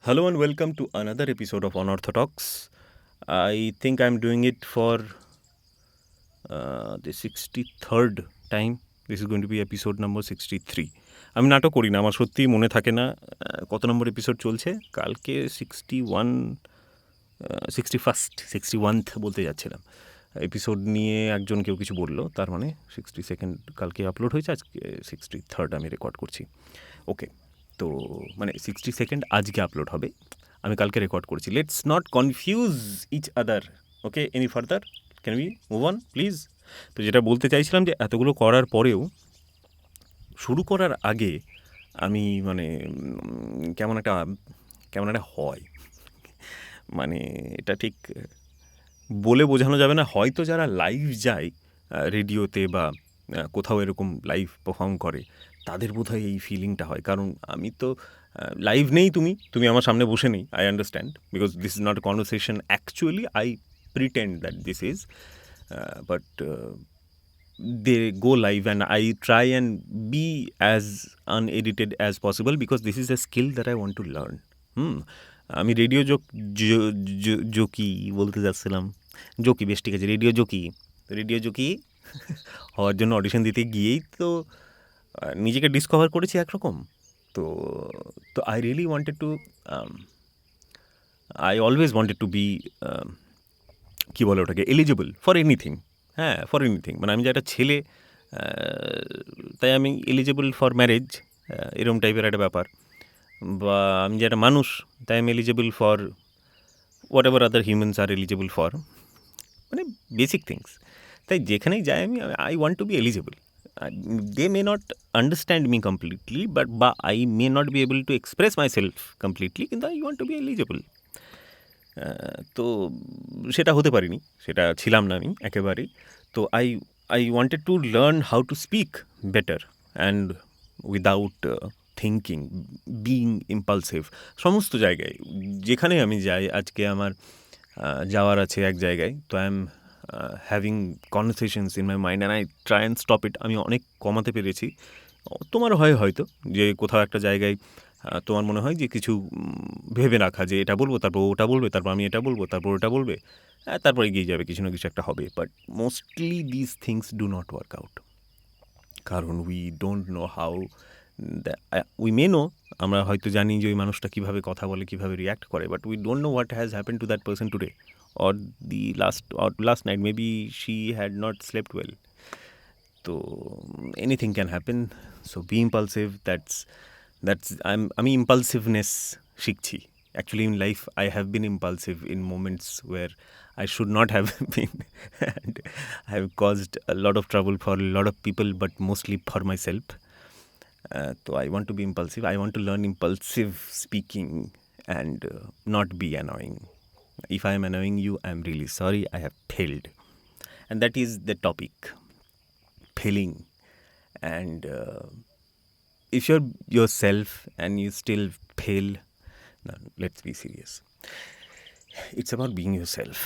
Hello and welcome to another episode of Anartha Talks. I think I'm doing it for the 63rd time. This is going to be episode number 63. আমি নাটক করি না, আমার সত্যিই মনে থাকে না কত নম্বর এপিসোড চলছে। কালকে 61st বলতে যাচ্ছিলাম। এপিসোড নিয়ে একজন কেউ কিছু বললো, তার মানে 62nd কালকে আপলোড হয়েছে, আজকে 63rd আমি রেকর্ড করছি। ওকে, তো মানে 62nd আজকে আপলোড হবে, আমি কালকে রেকর্ড করেছি। Let's not confuse each other. Okay, any further can we move on please? তো যেটা বলতে চাইছিলাম যে এতগুলো করার পরেও শুরু করার আগে আমি মানে কেমন একটা হয়, মানে এটা ঠিক বলে বোঝানো যাবে না। হয়তো যারা লাইভ যায় রেডিওতে বা কোথাও এরকম লাইভ পারফর্ম করে, তাদের বোধহয় এই ফিলিংটা হয়। কারণ আমি তো লাইভ নেই, তুমি আমার সামনে বসে নেই। I understand, because this is not a conversation actually. I pretend that this is, but they go live and I try and be as unedited as possible because this is a skill that I want to learn. আমি radio jockey বলতে যাচ্ছিলাম, jockey বেশ ঠিক আছে, radio jockey হওয়ার জন্য audition দিতে গিয়েই তো নিজেকে ডিসকভার করেছি একরকম। তো তো I really wanted to, I always wanted to be, কী বলে ওটাকে, এলিজিবল ফর এনিথিং। হ্যাঁ, ফর এনিথিং, মানে আমি যে একটা ছেলে তাই আমি এলিজিবল ফর ম্যারেজ, এরম টাইপের একটা ব্যাপার। বা আমি যে একটা মানুষ তাই আমি eligible for whatever other humans আর এলিজিবল ফর, মানে বেসিক থিংস। তাই যেখানেই যাই আমি, I want to be eligible. They may not understand me completely, বা I may not be able to express myself completely, কিন্তু I want to be eligible. তো সেটা হতে পারিনি, সেটা ছিলাম না আমি একেবারেই। তো I wanted to learn how to speak better and without thinking, being impulsive. সমস্ত জায়গায় যেখানে আমি যাই, আজকে আমার যাওয়ার আছে এক জায়গায়, তো I am having conversations in my mind and I try and stop it. আমি অনেক কমাতে পেরেছি। তোমারও হয় হয়তো যে কোথাও একটা জায়গায় তোমার মনে হয় যে কিছু ভেবে রাখা, যে এটা বলবো, তারপর ওটা বলবে, তারপর আমি এটা বলবো, তারপর ওটা বলবে, তারপর এগিয়ে যাবে, কিছু না কিছু একটা হবে। But mostly this things do not work out, কারণ we don't know how, we may know, আমরা হয়তো জানি যে ওই মানুষটা কীভাবে কথা বলে, কীভাবে রিয়্যাক্ট করে, but we don't know what has happen to that person today or last night. Maybe she had not slept well. So anything can happen. So be impulsive. আমি impulsiveness শিখছি। Actually in life I have been impulsive in moments where I should not have been, and I have caused a lot of trouble for a lot of people, but mostly for myself. So I want to be impulsive. I want to learn impulsive speaking and not be annoying. If I am annoying you, I am really sorry. I have failed. And that is the topic, failing. And if you're yourself and you still fail, no, let's be serious. It's about being yourself,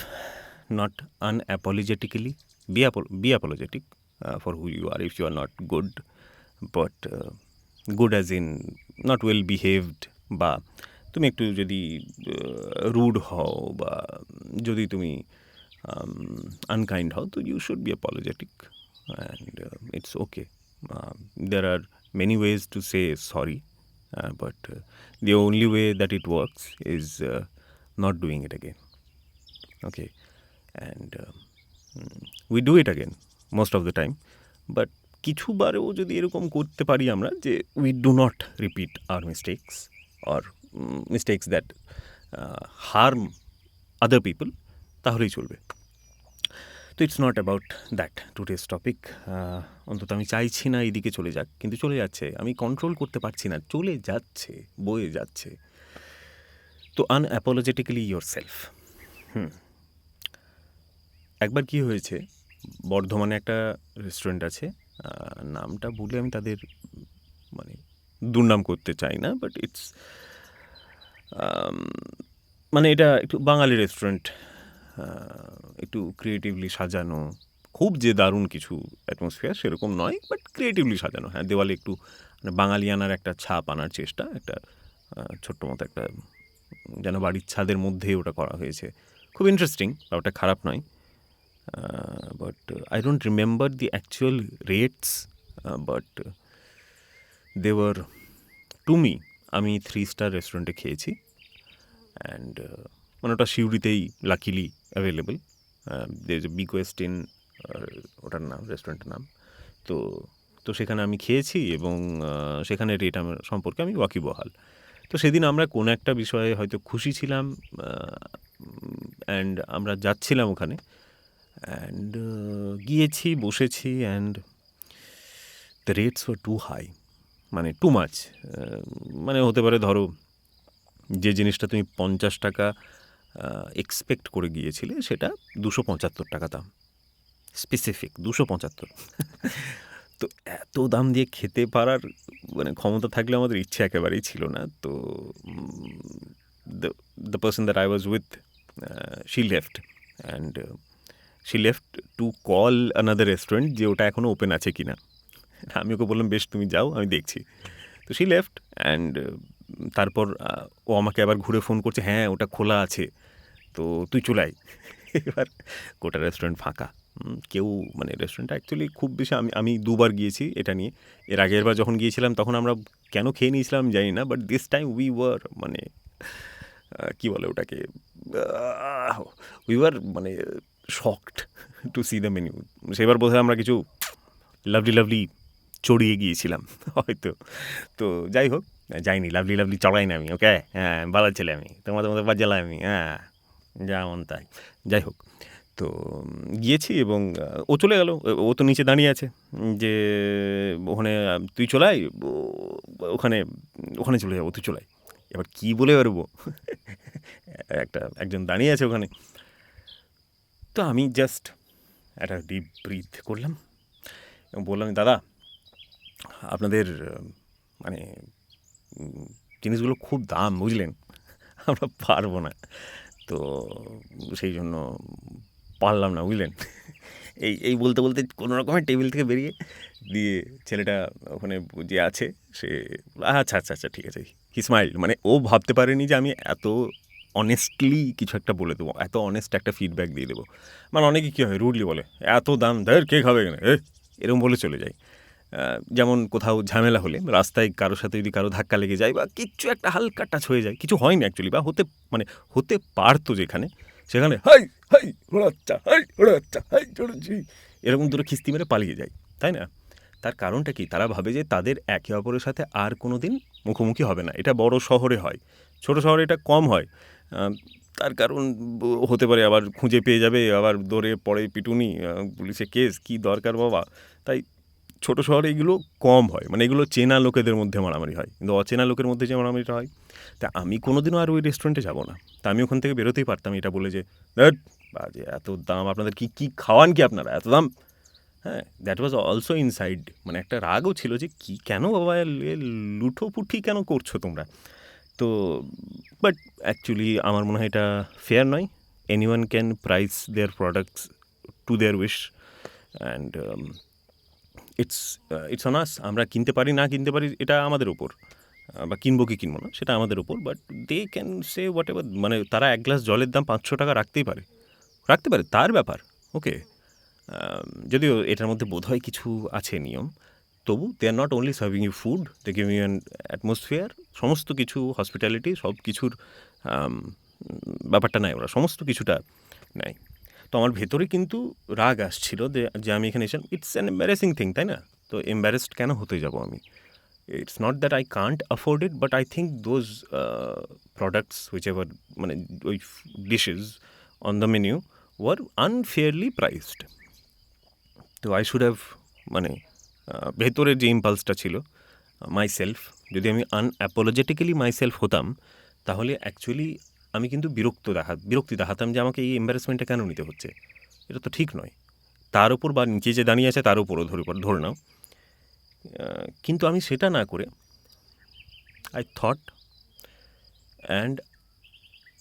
not unapologetically. Be apologetic for who you are if you are not good, but good as in not well behaved, বা তুমি একটু যদি rude হও, বা যদি তুমি unkind হও, তো you should be apologetic, and it's okay. There are many ways to say sorry, but the only way that it works is not doing it again. Okay, and we do it again most of the time, but কিছু বারেও যদি এরকম করতে পারি আমরা যে we do not repeat our mistakes or mistakes that harm other people, তাহলেই চলবে। তো it's not about that today's topic. অন্তত আমি চাইছি না এইদিকে চলে যাক, কিন্তু চলে যাচ্ছে। আমি কন্ট্রোল করতে পারছি না, চলে যাচ্ছে, বয়ে যাচ্ছে। তো আনঅ্যাপোলজেটিক্যালি ইয়োর সেলফ। একবার কি হয়েছে, বর্ধমানে একটা রেস্টুরেন্ট আছে, নামটা বলে আমি তাদের মানে দুর্নাম করতে চাই না, বাট ইটস মানে এটা একটু বাঙালি রেস্টুরেন্ট, একটু ক্রিয়েটিভলি সাজানো, খুব যে দারুণ কিছু অ্যাটমসফিয়ার সেরকম নয়, বাট ক্রিয়েটিভলি সাজানো। হ্যাঁ, দেওয়ালে একটু বাঙালিয়ানার একটা ছাপ আনার চেষ্টা, একটা ছোট্ট মতো একটা যেন বাড়ির ছাদের মধ্যেই ওটা করা হয়েছে। খুব ইন্টারেস্টিং, ওটা খারাপ নয়। But I don't remember the actual rates, but they were to me, আমি 3 স্টার রেস্টুরেন্টে খেয়েছি। অ্যান্ড মানে ওটা সিউড়িতেই luckily available. There is a big west in, ওটার নাম, রেস্টুরেন্টের নাম। তো তো সেখানে আমি খেয়েছি এবং সেখানে রেট আমার সম্পর্কে আমি ওয়াকিবহাল। তো সেদিন আমরা কোনো একটা বিষয়ে হয়তো খুশি ছিলাম, অ্যান্ড আমরা যাচ্ছিলাম ওখানে, অ্যান্ড গিয়েছি, বসেছি, and the rates were too high, মানে টু মাচ। মানে হতে পারে ধরো যে জিনিসটা তুমি 50 টাকা এক্সপেক্ট করে গিয়েছিলে সেটা 275 টাকা দাম, স্পেসিফিক 275। তো এত দাম দিয়ে খেতে পারার মানে ক্ষমতা থাকলে আমাদের ইচ্ছে একেবারেই ছিল না। তো the person that I was with, she left, and she left to call another restaurant যে ওটা এখনও ওপেন আছে কি না। আমি ওকে বললাম বেশ তুমি যাও, আমি দেখছি। তো শি লেফট, অ্যান্ড তারপর ও আমাকে আবার ঘুরে ফোন করছে, হ্যাঁ ওটা খোলা আছে, তো তুই চলে আয়। এবার গোটা রেস্টুরেন্ট ফাঁকা, কেউ মানে রেস্টুরেন্টটা অ্যাকচুয়ালি খুব বেশি, আমি 2বার গিয়েছি এটা নিয়ে। এর আগের বার যখন গিয়েছিলাম তখন আমরা কেন খেয়ে নিয়েছিলাম জানি না, but this time we were মানে কী বলে ওটাকে, উই ওয়ার মানে shocked two C the menu. সেবার বোধহয় আমরা কিছু লাভলি লাভলি চড়িয়ে গিয়েছিলাম হয়তো। তো যাই হোক, যাইনি, লাভলি লাভলি চড়াই না আমি, ওকে, হ্যাঁ ভালো ছেলে আমি, তোমাদের মতো বাজালাই আমি, হ্যাঁ যেমন তাই। যাই হোক, তো গিয়েছি এবং ও চলে গেল, ও তো নিচে দাঁড়িয়ে আছে যে ওখানে তুই চলে আয়, ওখানে ওখানে চলে যাবো, তুই চলে আয়। এবার কী বলে বেরোবো, একজন দাঁড়িয়ে আছে ওখানে। তো আমি জাস্ট একটা ডিপ ব্রিথ করলাম এবং বললাম, দাদা আপনাদের মানে জিনিসগুলো খুব দাম, বুঝলেন, আমরা পারবো না, তো সেই জন্য পারলাম না, বুঝলেন। এই বলতে বলতে কোনো রকমের টেবিল থেকে বেরিয়ে দিয়ে ছেলেটা ওখানে যে আছে সে, আচ্ছা আচ্ছা আচ্ছা ঠিক আছে, হি স্মাইল, মানে ও ভাবতে পারেনি যে আমি এত অনেস্টলি কিছু একটা বলে দেবো, এত অনেস্ট একটা ফিডব্যাক দিয়ে দেবো। মানে অনেকে কী হয় রুডলি বলে, এত দাম ধর কে খাবে এখানে, এরকম বলে চলে যায়। যেমন কোথাও ঝামেলা হলে রাস্তায় কারোর সাথে যদি কারো ধাক্কা লেগে যায় বা কিছু একটা হালকা টাচ হয়ে যায়, কিছু হয়নি অ্যাকচুয়ালি, বা হতে পারতো যেখানে, সেখানে হাই হাই ওড়াচ্ছা, হাই ওড়াচ্ছা, হাই চড়েছি, এরকম দূরে খিস্তি মেরে পালিয়ে যায়, তাই না? তার কারণটা কি? তারা ভাবে যে তাদের একে অপরের সাথে আর কোনো দিন মুখোমুখি হবে না। এটা বড় শহরে হয়, ছোট শহরে এটা কম হয়। তার কারণ হতে পারে আবার খুঁজে পেয়ে যাবে, আবার দৌড়ে পড়ে পিটুনি, পুলিশে কেস, কী দরকার বাবা। তাই ছোটো শহরে এগুলো কম হয়, মানে এগুলো চেনা লোকেদের মধ্যে মারামারি হয়, কিন্তু অচেনা লোকের মধ্যে যে মারামারিটা হয়। তা আমি কোনো দিনও আর ওই রেস্টুরেন্টে যাবো না। তা আমি ওখান থেকে বেরোতেই পারতাম এটা বলে যে ধ্যাৎ বাজে, এত দাম, আপনাদের কী খাওয়ান কি আপনারা, এত দাম। হ্যাঁ, দ্যাট ওয়াজ অলসো ইনসাইড, মানে একটা রাগও ছিল যে কী কেন বাবা লুঠোপুঠি কেন করছো তোমরা। তো বাট অ্যাকচুয়ালি আমার মনে হয় এটা ফেয়ার নয়। Anyone can price there products to their wish, and it's on আস। আমরা কিনতে পারি না কিনতে পারি এটা আমাদের ওপর, বা কিনবো কি কিনবো না সেটা আমাদের ওপর। But they can say whatever, মানে তারা এক গ্লাস জলের দাম 500 টাকা রাখতে পারে, তার ব্যাপার, ওকে। যদিও এটার মধ্যে বোধহয় কিছু আছে নিয়ম, তবু they are not only serving you food, they give you an atmosphere, সমস্ত কিছু হসপিটালিটি, সব কিছুর ব্যাপারটা নেয় ওরা, সমস্ত কিছুটা নেয়। তো আমার ভেতরে কিন্তু রাগ আসছিল যে আমি এখানে এসে, ইটস অ্যান এম্বারেসিং থিং, তাই না? তো এম্বারেসড কেন হতে যাব আমি? It's not that I can't afford it, but I think those products which ever, মানে ওই dishes on the menu were unfairly priced. তো আই শুড হ্যাভ, মানে ভেতরের যে ইম্পালসটা ছিল মাইসেলফ, যদি আমি আনঅ্যাপোলজেটিক্যালি মাইসেলফ হতাম, তাহলে অ্যাকচুয়ালি আমি কিন্তু বিরক্তি দেখাতাম যে আমাকে এই এম্বারেসমেন্টটা কেন নিতে হচ্ছে, এটা তো ঠিক নয়। তার ওপর বা নিচে যে দাঁড়িয়ে আছে তার উপরও ধরে নাও। কিন্তু আমি সেটা না করে I thought and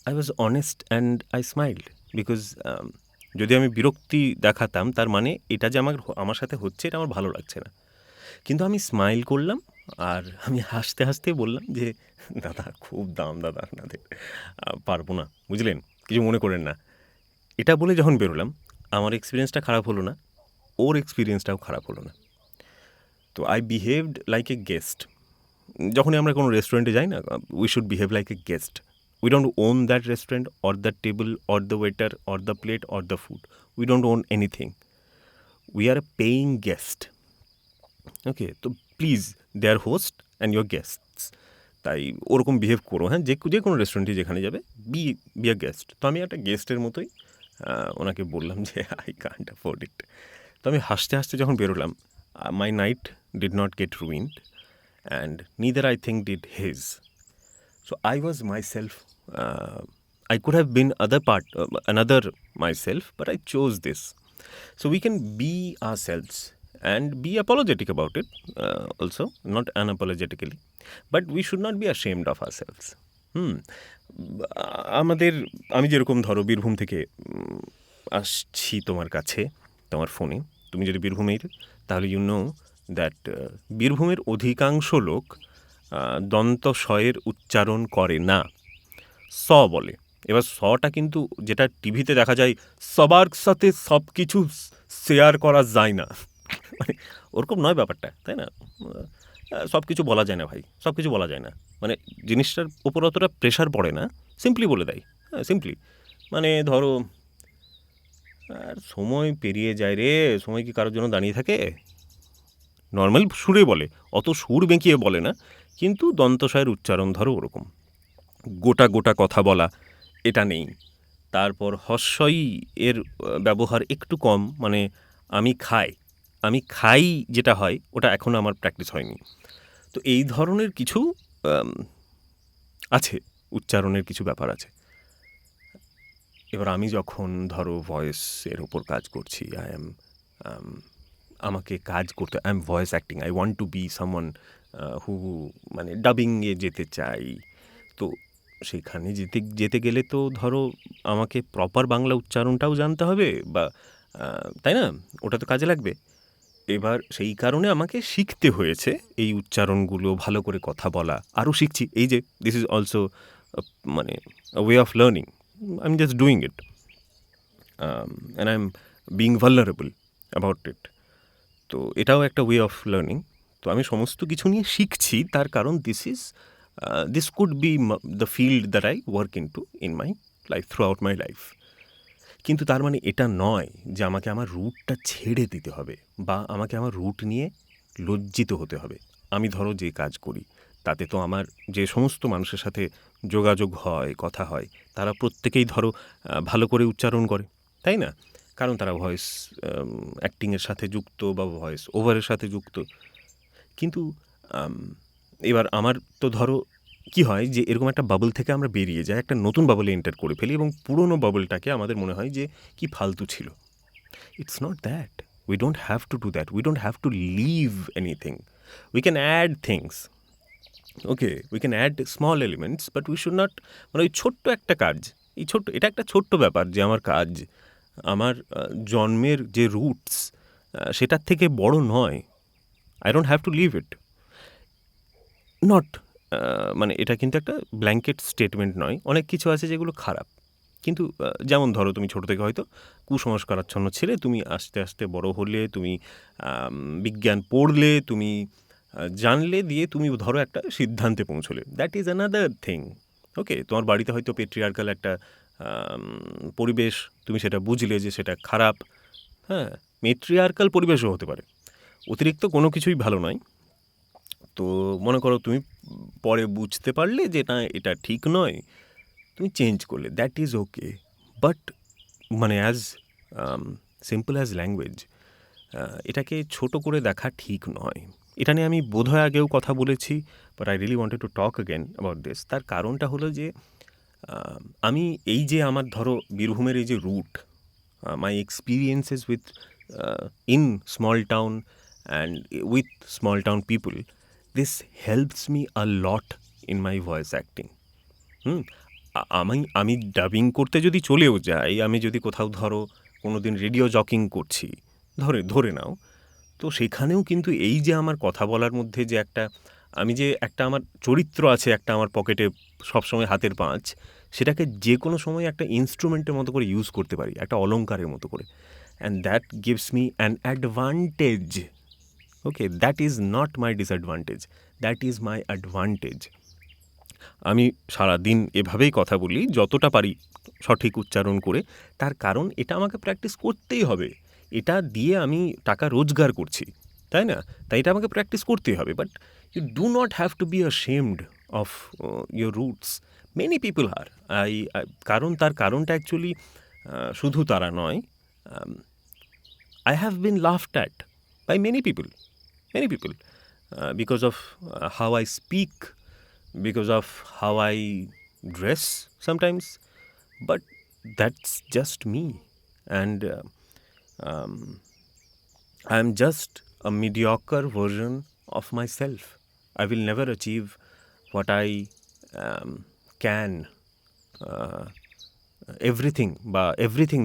I was honest and I smiled, because যদি আমি বিরক্তি দেখাতাম তার মানে এটা যে আমার সাথে হচ্ছে এটা আমার ভালো লাগছে না। কিন্তু আমি স্মাইল করলাম আর আমি হাসতে হাসতেই বললাম যে, দাদা খুব দাম দাদা আপনাদের, পারবো না, বুঝলেন, কিছু মনে করেন না। এটা বলে যখন বেরোলাম, আমার এক্সপিরিয়েন্সটা খারাপ হলো না, ওর এক্সপিরিয়েন্সটাও খারাপ হলো না। তো I behaved like a guest. যখনই আমরা কোনো রেস্টুরেন্টে যাই না, we should behave like a guest. We don't own that restaurant or the table or the waiter or the plate or the food. We don't own anything. We are a paying guest. Okay, তো please, they are host and your guests. তাই ওরকম behave করো, হ্যাঁ, যে কোনো রেস্টুরেন্টে যেখানে যাবে, বি বি আ গেস্ট। তো আমি একটা গেস্টের মতোই ওনাকে বললাম যে আই কান্ট অ্যাফোর্ড ইট। তো আমি হাসতে হাসতে যখন বেরোলাম, my night did not get ruined and neither I think did his. So I was myself. I could have been another myself, but I chose this. So we can be ourselves and be apologetic about it, also, not unapologetically. But we should not be ashamed of ourselves. হুম আমাদের আমি যেরকম ধরো বীরভূম থেকে আসছি তোমার কাছে, তোমার ফোনে, তুমি যদি বীরভূমের, তাহলে ইউ নো দ্যাট বীরভূমের অধিকাংশ লোক দন্ত শয়ের উচ্চারণ করে না, স বলে। এবার সটা কিন্তু যেটা টিভিতে দেখা যায়, সবার সাথে সব কিছু শেয়ার করা যায় না, মানে ওরকম নয় ব্যাপারটা, তাই না? সব কিছু বলা যায় না ভাই, সব কিছু বলা যায় না, মানে জিনিসটার ওপর অতটা প্রেশার পড়ে না, সিম্পলি বলে দেয়। হ্যাঁ, সিম্পলি, মানে ধরো, আর সময় পেরিয়ে যায় রে, সময় কি কারোর জন্য দাঁড়িয়ে থাকে? নর্মাল সুরে বলে, অত সুর বেঁকিয়ে বলে না, কিন্তু দন্তশয়ের উচ্চারণ ধরো ওরকম গোটা গোটা কথা বলা, এটা নেই। তারপর হস্যই এর ব্যবহার একটু কম, মানে আমি খাই যেটা হয়, ওটা এখনও আমার প্র্যাকটিস হয়নি। তো এই ধরনের কিছু আছে, উচ্চারণের কিছু ব্যাপার আছে। এবার আমি যখন ধরো ভয়েসের ওপর কাজ করছি, আমাকে কাজ করতে, I am voice acting, I want to B someone who, মানে ডাবিংয়ে যেতে চাই। তো সেখানে যেতে যেতে গেলে তো ধরো আমাকে প্রপার বাংলা উচ্চারণটাও জানতে হবে, বা তাই না, ওটা তো কাজে লাগবে। এবার সেই কারণে আমাকে শিখতে হয়েছে এই উচ্চারণগুলো, ভালো করে কথা বলা, আরও শিখছি। এই যে দিস ইজ অলসো মানে way of learning, I am just doing it and I am being vulnerable about it. তো এটাও একটা ওয়ে অফ লার্নিং। তো আমি সমস্ত কিছু নিয়ে শিখছি, তার কারণ this could be the field that I work in my life, through out my life. কিন্তু তার মানে এটা নয় যে আমাকে আমার রুটটা ছেড়ে দিতে হবে, বা আমাকে আমার রুট নিয়ে লজ্জিত হতে হবে। আমি ধরো যে কাজ করি, তাতে তো আমার যে সমস্ত মানুষের সাথে যোগাযোগ হয়, কথা হয়, তারা প্রত্যেকেই ধরো ভালো করে উচ্চারণ করে, তাই না? কারণ তারা ভয়েস অ্যাক্টিংয়ের সাথে যুক্ত, বা ভয়েস ওভারের সাথে যুক্ত। কিন্তু এবার আমার তো ধরো কি হয়, যে এরকম একটা বাবল থেকে আমরা বেরিয়ে যাই, একটা নতুন বাবলে এন্টার করে ফেলি, এবং পুরনো বাবলটাকে আমাদের মনে হয় যে কি ফালতু ছিল। It's not that, we don't have to do that, we don't have to leave anything, we can add things. Okay, we can add small elements, but we should not, মানে ওই ছোট্ট একটা কাজ, এটা একটা ছোট্ট ব্যাপার যে আমার কাজ, আমার জন্মের যে রুটস, সেটার থেকে বড় নয়। I don't have to leave it, not, মানে এটা কিন্তু একটা ব্ল্যাঙ্কেট স্টেটমেন্ট নয়। অনেক কিছু আছে যেগুলো খারাপ, কিন্তু যেমন ধরো তুমি ছোটো থেকে হয়তো কুসংস্কারাচ্ছন্ন ছিলে, তুমি আস্তে আস্তে বড় হলে, তুমি বিজ্ঞান পড়লে, তুমি জানলে, দিয়ে তুমি ধরো একটা সিদ্ধান্তে পৌঁছলে, দ্যাট ইজ অ্যানাদার থিং। ওকে, তোমার বাড়িতে হয়তো পেট্রিয়ার্কাল একটা পরিবেশ, তুমি সেটা বুঝলে যে সেটা খারাপ। হ্যাঁ, মেট্রিয়ার্কাল পরিবেশও হতে পারে, অতিরিক্ত কোনো কিছুই ভালো নয়। তো মনে করো তুমি পরে বুঝতে পারলে যে না, এটা ঠিক নয়, তুমি চেঞ্জ করলে, দ্যাট ইজ ওকে। বাট মানে অ্যাজ সিম্পল অ্যাজ ল্যাঙ্গুয়েজ, এটাকে ছোট করে দেখা ঠিক নয়। এটা নিয়ে আমি বোধহয় আগেও কথা বলেছি, but I really wanted to talk again about this. তার কারণটা হলো যে আমি এই যে আমার ধরো বীরভূমের এই যে route, my experiences with in small town and with small town people, this helps me a lot in my voice acting. আমি ডাবিং করতে যদি চলেও যাই, আমি যদি কোথাও ধরো কোনো দিন রেডিও জকিং করছি, ধরে নাও, তো সেখানেও কিন্তু এই যে আমার কথা বলার মধ্যে যে একটা আমি যে একটা আমার চরিত্র আছে, একটা আমার পকেটে সবসময় হাতের পাঁচ, সেটাকে যে কোনো সময় একটা ইনস্ট্রুমেন্টের মতো করে ইউজ করতে পারি, একটা অলংকারের মতো করে। And that gives me an advantage. Okay, that is not my disadvantage, that is my advantage. আমি সারাদিন এভাবেই কথা বলি যতটা পারি সঠিক উচ্চারণ করে, তার কারণ এটা আমাকে প্র্যাকটিস করতেই হবে। এটা দিয়ে আমি টাকা রোজগার করছি, তাই না? তাই এটা আমাকে প্র্যাকটিস করতেই হবে। But you do not have to be ashamed of your roots. Many people are তার কারণটা অ্যাকচুয়ালি শুধু তারা নয়। I have been laughed at by many people, because of how I speak, because of how I dress sometimes. But that's just me, and um, I'm just a mediocre version of myself. I will never achieve what I can, uh, everything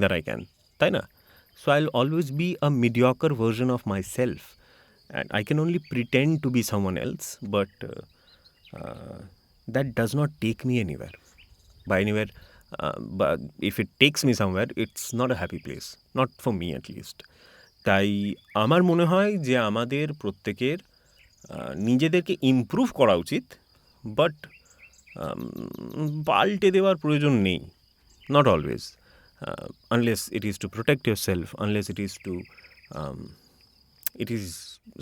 that I can, তাই না? So I'll always be a mediocre version of myself, and I can only pretend to be someone else, but that does not take me anywhere. By anywhere, but if it takes me somewhere, it's not a happy place, not for me at least. তাই আমার মনে হয় যে আমাদের প্রত্যেকের নিজেদেরকে improve করা উচিত, বাট পাল্টে দেওয়ার প্রয়োজন নেই, not always, unless it is to protect yourself, unless it is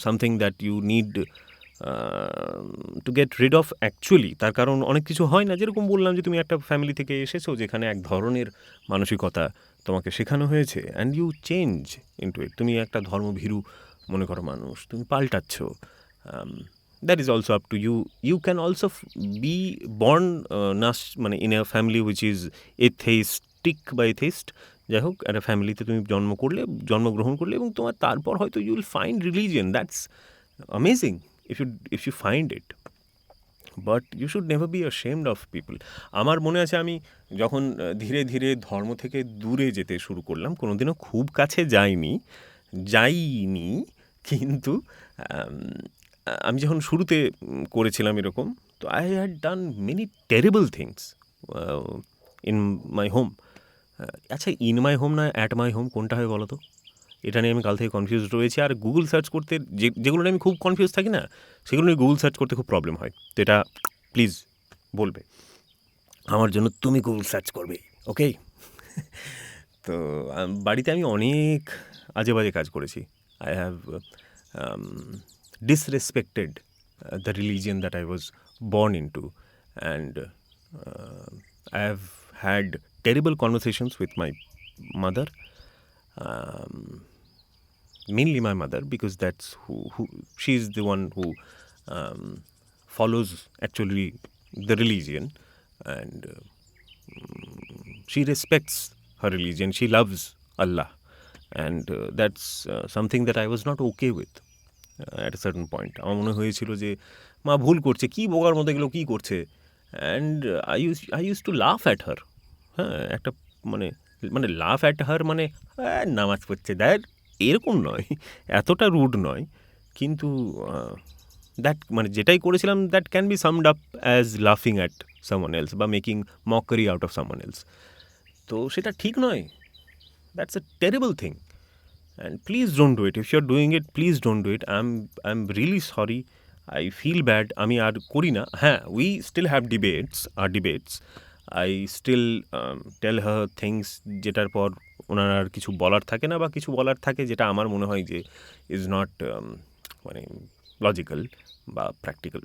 something that you need to get rid of actually. তার কারণ অনেক কিছু হয় না, যেরকম বললাম যে তুমি একটা ফ্যামিলি থেকে এসেছো যেখানে এক ধরনের মানসিকতা তোমাকে শেখানো হয়েছে, and you change into it. তুমি একটা ধর্মভীরু মনে করো মানুষ, তুমি পাল্টাচ্ছ। That is also up to you. You can also be born মানে in a family which is atheistic বা এথেইস্ট। যাই হোক, একটা ফ্যামিলিতে তুমি জন্মগ্রহণ করলে, এবং তোমার তারপর হয়তো you will find religion, that's amazing if you find it, but you should never be ashamed of people. আমার মনে আছে আমি যখন ধীরে ধীরে ধর্ম থেকে দূরে যেতে শুরু করলাম, কোনোদিনও খুব কাছে যাইনি, কিন্তু আমি যখন শুরুতে করেছিলাম এরকম, তো I had done many terrible things in my home. আচ্ছা, ইন মাই হোম না অ্যাট মাই হোম কোনটা হয় বলো তো? এটা নিয়ে আমি কাল থেকে কনফিউজড রয়েছি। আর গুগল সার্চ করতে যেগুলো নিয়ে আমি খুব কনফিউজ থাকি না, সেগুলো নিয়ে গুগল সার্চ করতে খুব প্রবলেম হয়। তো এটা প্লিজ বলবে আমার জন্য, তুমি গুগল সার্চ করবে, ওকে? তো বাড়িতে আমি অনেক আজে বাজে কাজ করেছি। I have disrespected the religion that I was born into, and I have had terrible conversations with my mother, mainly my mother, because that's who she's the one who follows actually the religion, and she respects her religion, she loves Allah, and that's something that I was not okay with at a certain point. আমার মনে হয়েছিল যে মা ভুল করছে, কী বোকার মতো এগুলো কী করছে, অ্যান্ড আই ইউজ টু লাফ অ্যাট হার। হ্যাঁ, একটা মানে মানে লাফ অ্যাট হার মানে নামাজ পড়ছে দ্যাট, এরকম নয়, এতটা রুড নয়, কিন্তু দ্যাট মানে যেটাই করেছিলাম that can be summed up as লাফিং অ্যাট সামওয়ান এলস বা making mockery out of someone else. তো সেটা ঠিক নয়, that's a terrible thing, and please don't do it. If you're doing it, please don't do it. I'm really sorry. I feel bad. আমি আর করি না। হ্যাঁ, we still have debates. I still tell her things যেটার পর ওনার আর কিছু বলার থাকে না, বা কিছু বলার থাকে যেটা আমার মনে হয় যে is not মানে লজিক্যাল বা practical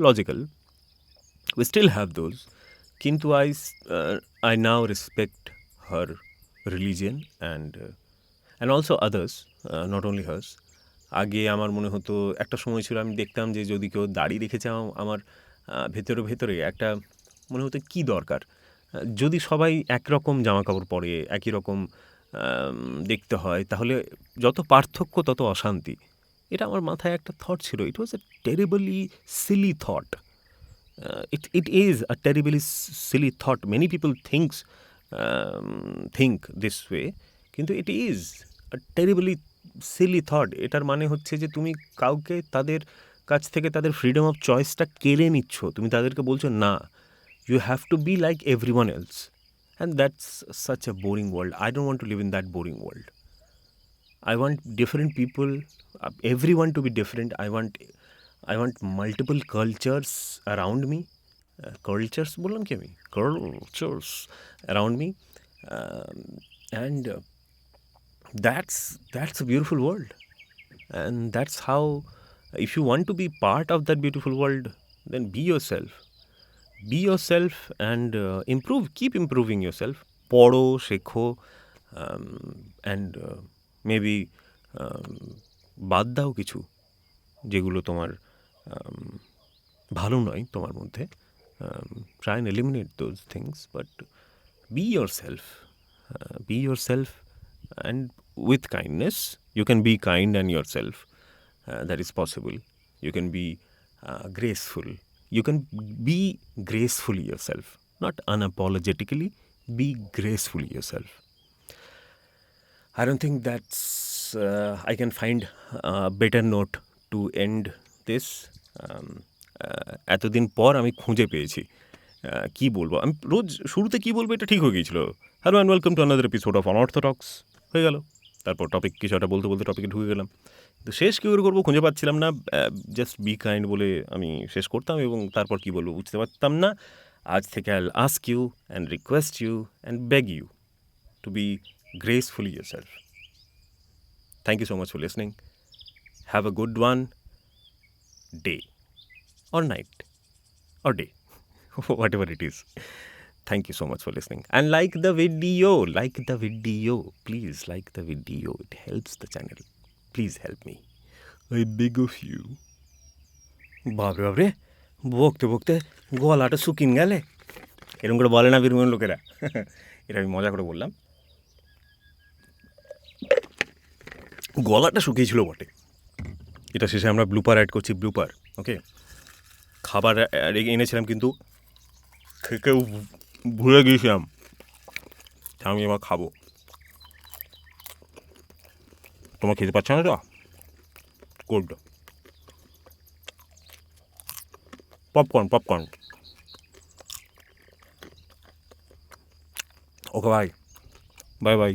logical. We still have those. কিন্তু I now respect her religion, and also others, not only hers. আগে আমার মনে হতো, একটা সময় ছিল আমি দেখতাম যে যদি কেউ দাড়ি রেখেছে, আমার ভেতরে একটা মনে হতো কী দরকার, যদি সবাই একরকম জামাকাপড় পরে একই রকম দেখতে হয়, তাহলে যত পার্থক্য তত অশান্তি। এটা আমার মাথায় একটা থট ছিল। It was a terribly silly thought. It is a terribly silly thought. Many people think this way, কিন্তু it is a terribly silly thought. এটার মানে হচ্ছে যে তুমি কাউকে তাদের কাছ থেকে তাদের ফ্রিডম অফ চয়েসটা কেড়ে নিচ্ছ। তুমি তাদেরকে বলছো না, you have to be like everyone else, and that's such a boring world. I don't want to live in that boring world. I want different people, everyone to be different. I want multiple cultures around me. Cultures বললাম কি আমি? Cultures around me. Um, and that's a beautiful world. And that's how, if you want to be part of that beautiful world, then be yourself. Be yourself and improve. Keep improving yourself. পড়ো, শেখো, and maybe বাদ দাও কিছু যেগুলো তোমার ভালো নয় তোমার মধ্যে। Try and eliminate those things, but be yourself. Be yourself and with kindness. You can be kind and yourself, that is possible. You can be graceful. You can be gracefully yourself, not unapologetically. Be gracefully yourself. I don't think that's I can find a better note to end this. এতদিন পর আমি খুঁজে পেয়েছি কি বলবো। আমি রোজ শুরুতে কি বলবো এটা ঠিক হয়ে গিয়েছিল। Hello and welcome to another episode of Anartha talks হয়ে গেল। তারপর টপিক কিছু একটা বলতে বলতে টপিকে ঢুকে গেলাম, তো শেষ কী করে করবো খুঁজে পাচ্ছিলাম না। জাস্ট বি কাইন্ড বলে আমি শেষ করতাম, এবং তারপর কী বলবো বুঝতে পারতাম না। আজ থেকে I will ask you and request you and beg you to be gracefully yourself. Thank you so much for listening. Have a good one, day or night or day, whatever it is. Thank you so much for listening. And like the video. Please like the video. It helps the channel. Please help me. I beg of you. বাপরে বকতে বকতে গলাটা শুকিয়ে গেলে, এরকম করে বলে না বীরভূমের লোকেরা। এটা আমি মজা করে বললাম। গলাটা শুকিয়েছিল বটে। এটা শেষে আমরা ব্লুপার অ্যাড করছি, ব্লুপার। ওকে, খাবার এনেছিলাম কিন্তু খেকেও ভুলে গিয়েছিলাম, আমি এবার খাবো। তোমার খেতে পারছো না তো? গুড। পপকর্ন। ওকে, বাই বাই।